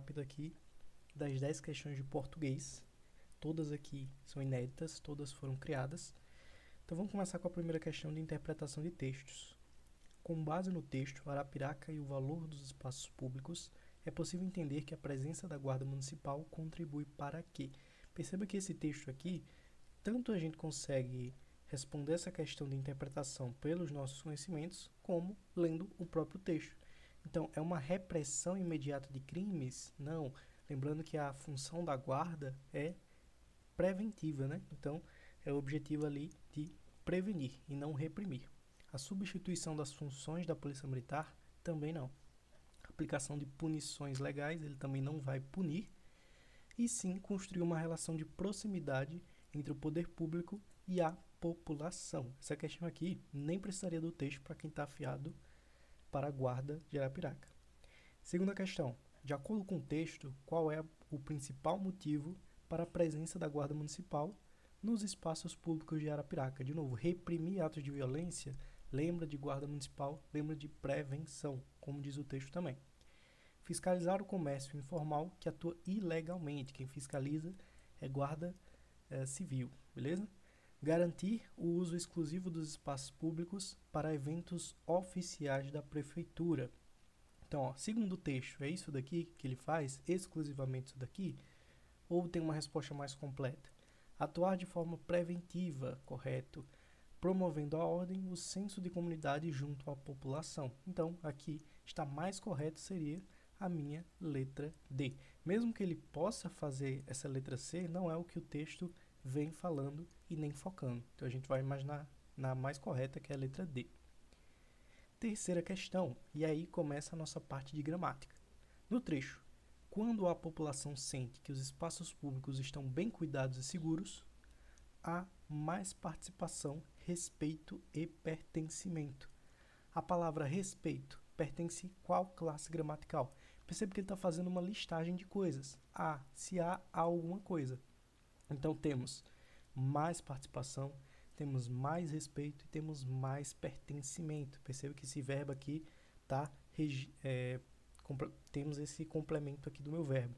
rápido aqui das 10 questões de português. Todas aqui são inéditas, todas foram criadas. Então vamos começar com a primeira questão de interpretação de textos. Com base no texto Arapiraca e o valor dos espaços públicos, é possível entender que a presença da Guarda Municipal contribui para quê? Perceba que esse texto aqui, tanto a gente consegue responder essa questão de interpretação pelos nossos conhecimentos, como lendo o próprio texto. Então, é uma repressão imediata de crimes? Não. Lembrando que a função da guarda é preventiva, né? Então, é o objetivo ali de prevenir e não reprimir. A substituição das funções da Polícia Militar também não. A aplicação de punições legais, ele também não vai punir, e sim construir uma relação de proximidade entre o poder público e a população. Essa questão aqui nem precisaria do texto para quem está afiado para a guarda de Arapiraca. Segunda questão. De acordo com o texto, qual é o principal motivo para a presença da Guarda Municipal nos espaços públicos de Arapiraca? De novo, reprimir atos de violência, lembra de Guarda Municipal, lembra de prevenção, como diz o texto também. Fiscalizar o comércio informal que atua ilegalmente. Quem fiscaliza é Guarda Civil, beleza? Garantir o uso exclusivo dos espaços públicos para eventos oficiais da prefeitura. Então, ó, segundo o texto, é isso daqui que ele faz? Exclusivamente isso daqui? Ou tem uma resposta mais completa? Atuar de forma preventiva, correto? Promovendo a ordem, o senso de comunidade junto à população. Então, aqui está mais correto, seria a minha letra D. Mesmo que ele possa fazer essa letra C, não é o que o texto vem falando e nem focando. Então, a gente vai imaginar na mais correta, que é a letra D. Terceira questão, e aí começa a nossa parte de gramática. No trecho, quando a população sente que os espaços públicos estão bem cuidados e seguros, há mais participação, respeito e pertencimento. A palavra respeito pertence a qual classe gramatical? Percebe que ele está fazendo uma listagem de coisas. Se há alguma coisa. Então temos mais participação, temos mais respeito e temos mais pertencimento. Perceba que esse verbo aqui temos esse complemento aqui do meu verbo.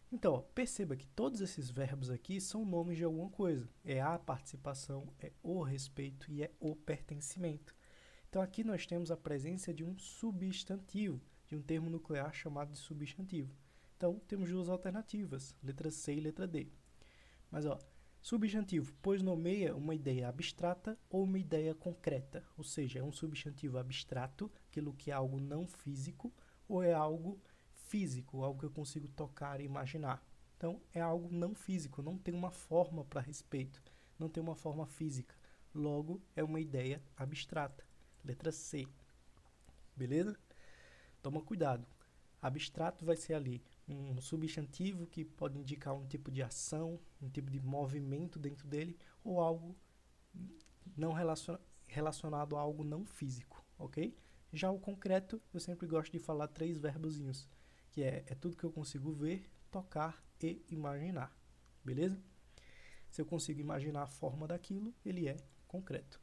Então, ó, perceba que todos esses verbos aqui são nomes de alguma coisa. É a participação, é o respeito e é o pertencimento. Então, aqui nós temos a presença de um substantivo, de um termo nuclear chamado de substantivo. Então, temos duas alternativas, letra C e letra D. Mas, ó, substantivo, pois nomeia uma ideia abstrata ou uma ideia concreta. Ou seja, é um substantivo abstrato, aquilo que é algo não físico, ou é algo físico, algo que eu consigo tocar e imaginar. Então, é algo não físico, não tem uma forma para respeito, não tem uma forma física. Logo, é uma ideia abstrata. Letra C. Beleza? Toma cuidado. Abstrato vai ser ali um substantivo que pode indicar um tipo de ação, um tipo de movimento dentro dele, ou algo não relacionado a algo não físico, ok? Já o concreto, eu sempre gosto de falar 3 verbozinhos, que é tudo que eu consigo ver, tocar e imaginar, beleza? Se eu consigo imaginar a forma daquilo, ele é concreto.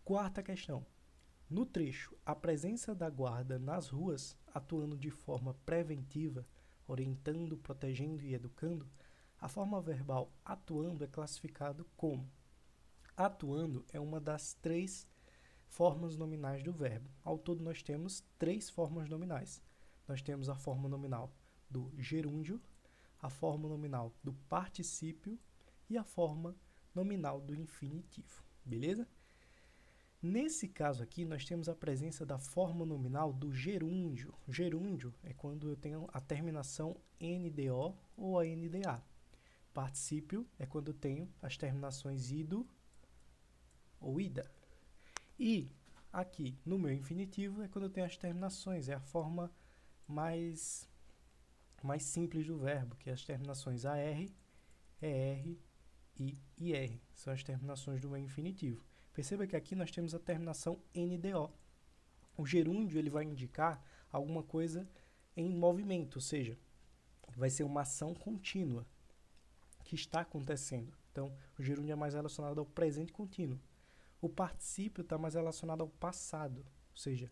Quarta questão. No trecho, a presença da guarda nas ruas, atuando de forma preventiva, orientando, protegendo e educando, a forma verbal atuando é classificado como. Atuando é uma das 3 formas nominais do verbo. Ao todo, nós temos 3 formas nominais. Nós temos a forma nominal do gerúndio, a forma nominal do particípio e a forma nominal do infinitivo. Beleza? Nesse caso aqui, nós temos a presença da forma nominal do gerúndio. Gerúndio é quando eu tenho a terminação NDO ou a NDA. Particípio é quando eu tenho as terminações ido ou ida. E aqui, no meu infinitivo, é quando eu tenho as terminações, é a forma mais simples do verbo, que é as terminações AR, ER e IR. São as terminações do meu infinitivo. Perceba que aqui nós temos a terminação NDO. O gerúndio ele vai indicar alguma coisa em movimento, ou seja, vai ser uma ação contínua que está acontecendo. Então, o gerúndio é mais relacionado ao presente contínuo. O particípio está mais relacionado ao passado, ou seja,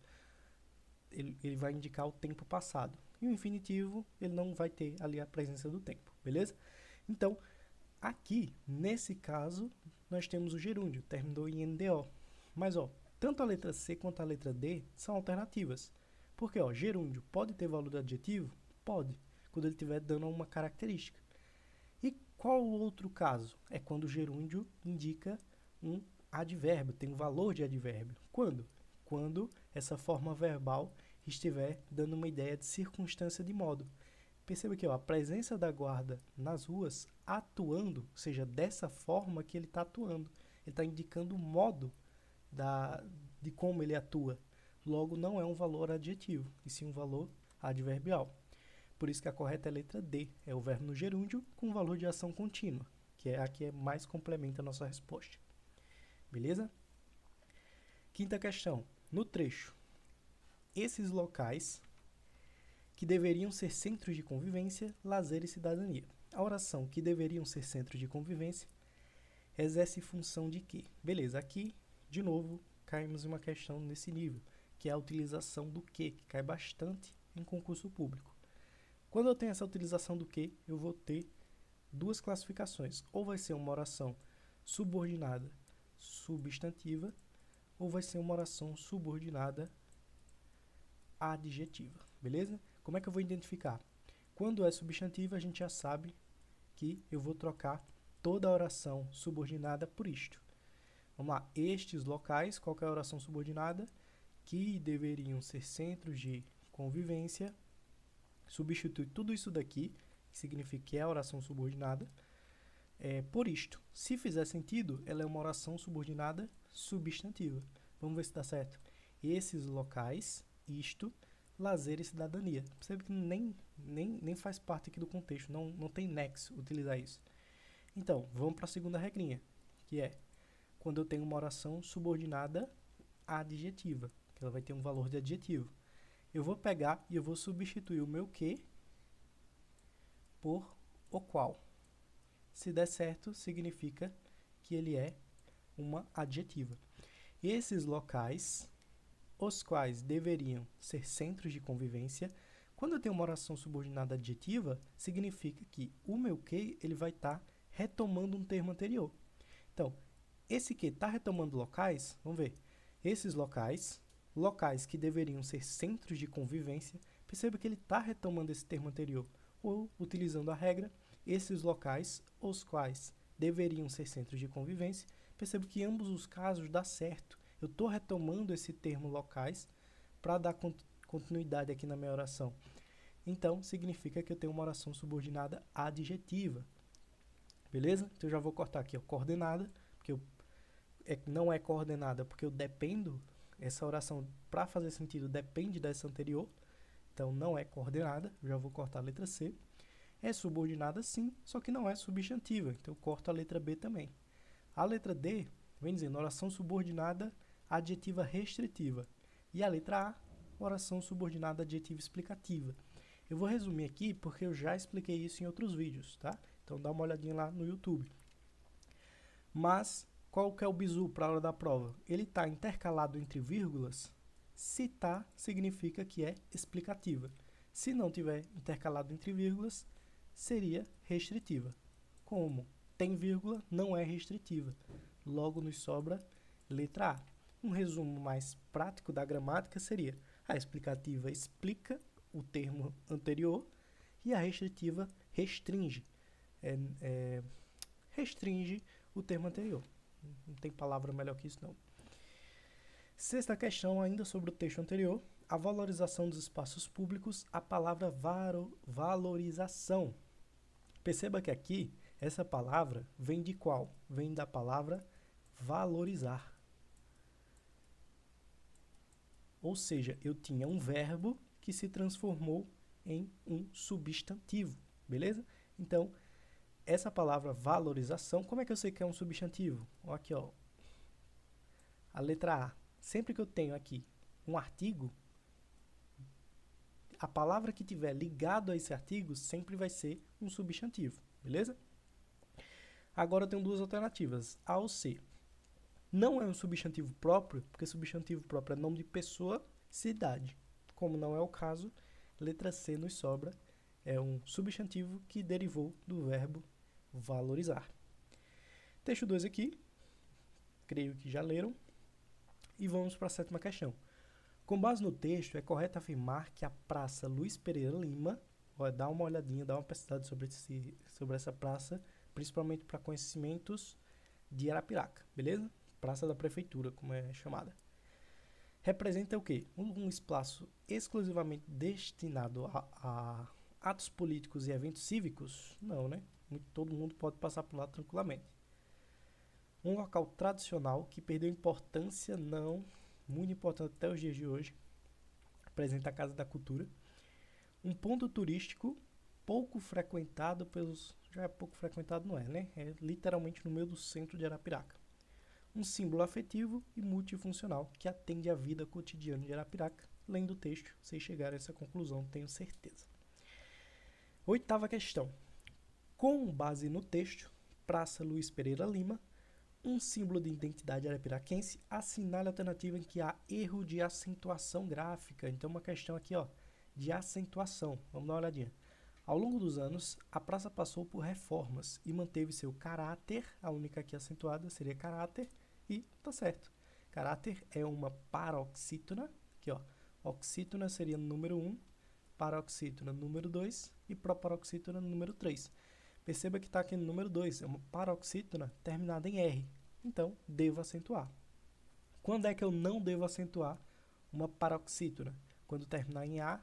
ele vai indicar o tempo passado. e o infinitivo, ele não vai ter ali a presença do tempo, beleza? Então, aqui, nesse caso, nós temos o gerúndio, terminou em NDO. Mas, ó, tanto a letra C quanto a letra D são alternativas. Porque, ó, gerúndio pode ter valor de adjetivo? Pode, quando ele estiver dando uma característica. E qual o outro caso? É quando o gerúndio indica um advérbio, tem um valor de advérbio. Quando? Quando essa forma verbal estiver dando uma ideia de circunstância de modo. Perceba que ó, a presença da guarda nas ruas atuando, ou seja, dessa forma que ele está atuando. Ele está indicando o modo de como ele atua. Logo, não é um valor adjetivo, e sim um valor adverbial. Por isso que a correta é a letra D, é o verbo no gerúndio com valor de ação contínua, que é a que mais complementa a nossa resposta. Beleza? Quinta questão. No trecho, esses locais que deveriam ser centros de convivência, lazer e cidadania. A oração que deveriam ser centros de convivência exerce função de quê? Beleza, aqui, de novo, caímos em uma questão nesse nível, que é a utilização do que cai bastante em concurso público. Quando eu tenho essa utilização do que, eu vou ter duas classificações. Ou vai ser uma oração subordinada substantiva, ou vai ser uma oração subordinada adjetiva, beleza? Como é que eu vou identificar? Quando é substantiva, a gente já sabe que eu vou trocar toda a oração subordinada por isto. Vamos lá, estes locais, qual que é a oração subordinada? Que deveriam ser centros de convivência, substitui tudo isso daqui, que significa que é a oração subordinada, por isto. Se fizer sentido, ela é uma oração subordinada substantiva. Vamos ver se dá certo. Esses locais, isto, lazer e cidadania. Percebe que nem faz parte aqui do contexto, não tem nexo utilizar isso. Então, vamos para a segunda regrinha, que é quando eu tenho uma oração subordinada adjetiva, que ela vai ter um valor de adjetivo. Eu vou pegar e eu vou substituir o meu que por o qual. Se der certo, significa que ele é uma adjetiva. Esses locais, os quais deveriam ser centros de convivência, quando eu tenho uma oração subordinada adjetiva, significa que o meu que ele vai estar retomando um termo anterior. Então, esse que está retomando locais, vamos ver, esses locais, locais que deveriam ser centros de convivência, perceba que ele está retomando esse termo anterior, ou utilizando a regra, esses locais, os quais deveriam ser centros de convivência, perceba que em ambos os casos dá certo. Eu estou retomando esse termo locais para dar continuidade aqui na minha oração. Então, significa que eu tenho uma oração subordinada adjetiva. Beleza? Então, eu já vou cortar aqui a coordenada, porque não é coordenada, porque eu dependo, essa oração, para fazer sentido, depende dessa anterior. Então, não é coordenada, eu já vou cortar a letra C. É subordinada sim, só que não é substantiva, então eu corto a letra B também. A letra D, vem dizendo oração subordinada adjetiva restritiva. E a letra A, oração subordinada adjetiva explicativa. Eu vou resumir aqui porque eu já expliquei isso em outros vídeos, tá? Então dá uma olhadinha lá no YouTube. Mas qual que é o bizu para a hora da prova? Ele está intercalado entre vírgulas? Se está, significa que é explicativa. Se não tiver intercalado entre vírgulas, seria restritiva. Como tem vírgula, não é restritiva. Logo nos sobra letra A. Um resumo mais prático da gramática seria: a explicativa explica o termo anterior e a restritiva restringe. Restringe o termo anterior. Não tem palavra melhor que isso, não. Sexta questão, ainda sobre o texto anterior. A valorização dos espaços públicos, a palavra valorização. Perceba que aqui, essa palavra vem de qual? Vem da palavra valorizar. Ou seja, eu tinha um verbo que se transformou em um substantivo, beleza? Então, essa palavra valorização, como é que eu sei que é um substantivo? Ó, aqui, ó, a letra A. Sempre que eu tenho aqui um artigo, a palavra que tiver ligado a esse artigo sempre vai ser um substantivo, beleza? Agora eu tenho duas alternativas, A ou C. Não é um substantivo próprio, porque substantivo próprio é nome de pessoa, cidade. Como não é o caso, Letra C nos sobra, é um substantivo que derivou do verbo valorizar. Texto 2 aqui, creio que já leram. E vamos para a 7ª questão. Com base no texto, é correto afirmar que a Praça Luiz Pereira Lima, dá uma olhadinha, dá uma pesquisada sobre essa praça, principalmente para conhecimentos de Arapiraca, beleza? Praça da Prefeitura, como é chamada. Representa o quê? Um espaço exclusivamente destinado a atos políticos e eventos cívicos? Não, né? Todo mundo pode passar por lá tranquilamente. Um local tradicional que perdeu importância, não, muito importante até os dias de hoje, representa a Casa da Cultura. Um ponto turístico pouco frequentado pelos... Já é pouco frequentado, não é, né? É literalmente no meio do centro de Arapiraca. Um símbolo afetivo e multifuncional que atende à vida cotidiana de Arapiraca. Lendo o texto, vocês chegaram a essa conclusão, tenho certeza. 8ª questão. Com base no texto, Praça Luiz Pereira Lima, um símbolo de identidade arapiraquense, assinale a alternativa em que há erro de acentuação gráfica. Então, uma questão aqui, de acentuação. Vamos dar uma olhadinha. Ao longo dos anos, a praça passou por reformas e manteve seu caráter, a única aqui acentuada seria caráter, e tá certo. Caráter é uma paroxítona, aqui oxítona seria número 1, paroxítona número 2 e proparoxítona número 3. Perceba que está aqui no número 2, é uma paroxítona terminada em R. Então, devo acentuar. Quando é que eu não devo acentuar uma paroxítona? Quando terminar em A,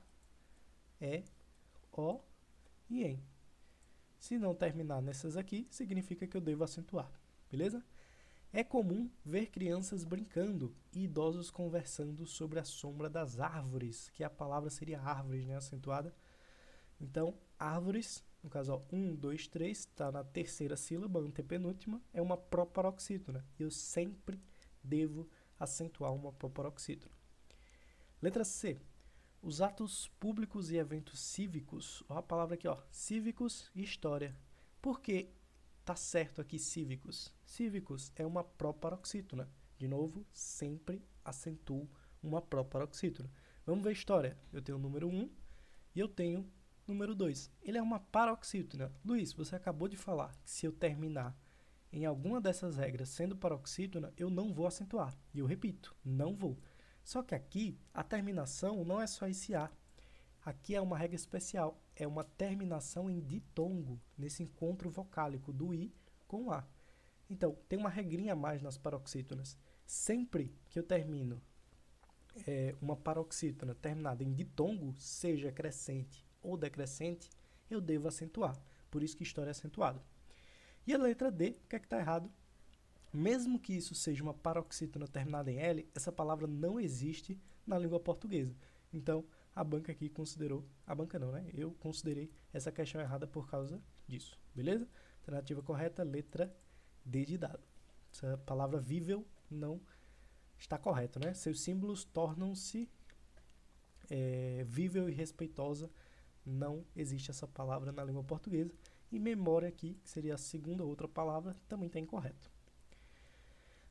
E, O e EM. Se não terminar nessas aqui, significa que eu devo acentuar. Beleza? É comum ver crianças brincando e idosos conversando sobre a sombra das árvores, que a palavra seria árvores, né? Acentuada. Então, árvores, no caso, 1, 2, 3, está na terceira sílaba, antepenúltima, é uma proparoxítona. Eu sempre devo acentuar uma proparoxítona. Letra C. Os atos públicos e eventos cívicos, a palavra aqui, cívicos e história. Por que tá certo aqui cívicos? Cívicos é uma proparoxítona. De novo, sempre acentuo uma proparoxítona. Vamos ver história. Eu tenho o número 1 e eu tenho número 2. Ele é uma paroxítona. Luiz, você acabou de falar que se eu terminar em alguma dessas regras sendo paroxítona, eu não vou acentuar. E eu repito, não vou. Só que aqui, a terminação não é só esse A. Aqui é uma regra especial. É uma terminação em ditongo, nesse encontro vocálico do I com o A. Então, tem uma regrinha a mais nas paroxítonas. Sempre que eu termino uma paroxítona terminada em ditongo, seja crescente ou decrescente, eu devo acentuar. Por isso que história é acentuado. E a letra D, o que é que está errado? Mesmo que isso seja uma paroxítona terminada em L, essa palavra não existe na língua portuguesa. Então, a banca aqui considerou... A banca não, né? Eu considerei essa questão errada por causa disso. Beleza? Alternativa correta, letra D de dado. Essa palavra vível não está correta, né? Seus símbolos tornam-se vível e respeitosa. Não existe essa palavra na língua portuguesa. E memória aqui, que seria a segunda outra palavra, também está incorreto.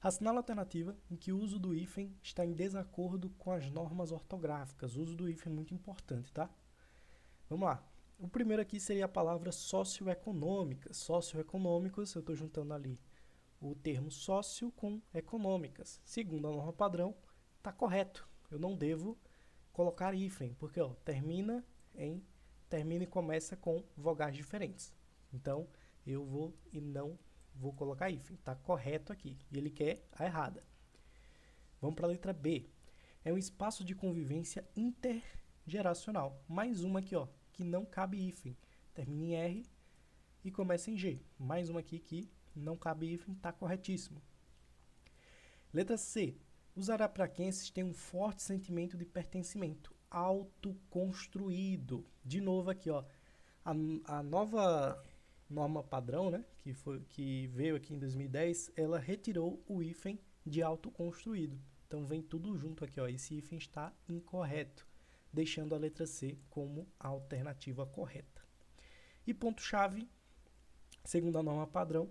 Assinala a alternativa em que o uso do hífen está em desacordo com as normas ortográficas. O uso do hífen é muito importante, tá? Vamos lá. O primeiro aqui seria a palavra socioeconômicas. Socioeconômicos, eu estou juntando ali o termo sócio com econômicas. Segundo a norma padrão, está correto. Eu não devo colocar hífen, porque termina e começa com vogais diferentes. Então, eu vou e não vou colocar hífen. Está correto aqui. E ele quer a errada. Vamos para a letra B. É um espaço de convivência intergeracional. Mais uma aqui, que não cabe hífen. Termina em R e começa em G. Mais uma aqui que não cabe hífen, está corretíssimo. Letra C. Os arapiraquenses têm um forte sentimento de pertencimento autoconstruído. De novo aqui, a nova norma padrão, né, que veio aqui em 2010, ela retirou o hífen de autoconstruído. Então vem tudo junto aqui, esse hífen está incorreto, deixando a letra C como a alternativa correta. E ponto-chave, segundo a norma padrão,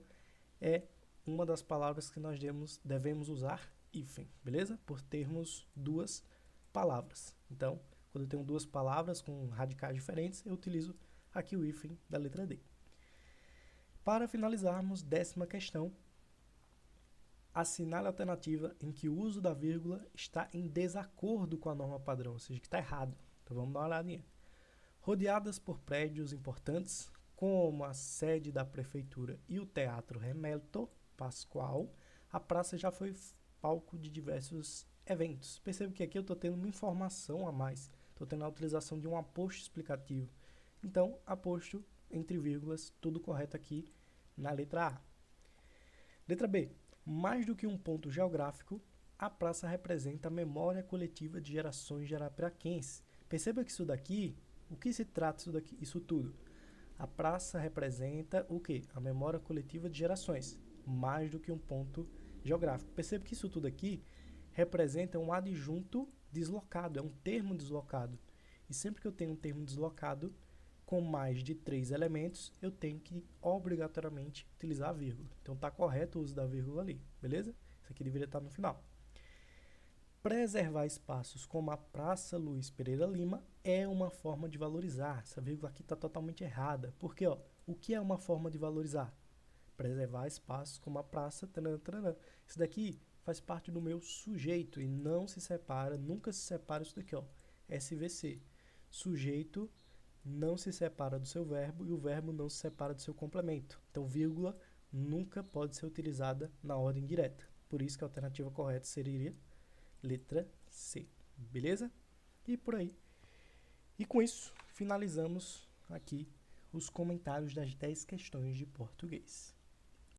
é uma das palavras que nós devemos usar hífen, beleza? Por termos duas palavras. Então, Quando eu tenho duas palavras com radicais diferentes, eu utilizo aqui o hífen da letra D. Para finalizarmos, 10ª questão. Assinale a alternativa em que o uso da vírgula está em desacordo com a norma padrão, ou seja, que está errado. Então vamos dar uma olhadinha. Rodeadas por prédios importantes, como a sede da prefeitura e o Teatro Remédio Pascoal, a praça já foi palco de diversos eventos. Perceba que aqui eu estou tendo uma informação a mais. Estou tendo a utilização de um aposto explicativo. Então, aposto entre vírgulas, tudo correto aqui na letra A. Letra B. Mais do que um ponto geográfico, a praça representa a memória coletiva de gerações de arapiraquenses. Perceba que isso daqui, o que se trata isso daqui, isso tudo? A praça representa o quê? A memória coletiva de gerações, mais do que um ponto geográfico. Perceba que isso tudo aqui representa um adjunto deslocado, é um termo deslocado. E sempre que eu tenho um termo deslocado com mais de 3 elementos, eu tenho que obrigatoriamente utilizar a vírgula. Então está correto o uso da vírgula ali, beleza? Isso aqui deveria estar no final. Preservar espaços como a Praça Luiz Pereira Lima é uma forma de valorizar. Essa vírgula aqui está totalmente errada. Porque, ó, o que é uma forma de valorizar? Preservar espaços como a praça. Taranã. Isso daqui faz parte do meu sujeito e não se separa, nunca se separa isso daqui, ó. SVC. Sujeito não se separa do seu verbo e o verbo não se separa do seu complemento. Então, vírgula nunca pode ser utilizada na ordem direta. Por isso que a alternativa correta seria letra C, beleza? E por aí. E com isso, finalizamos aqui os comentários das 10 questões de português.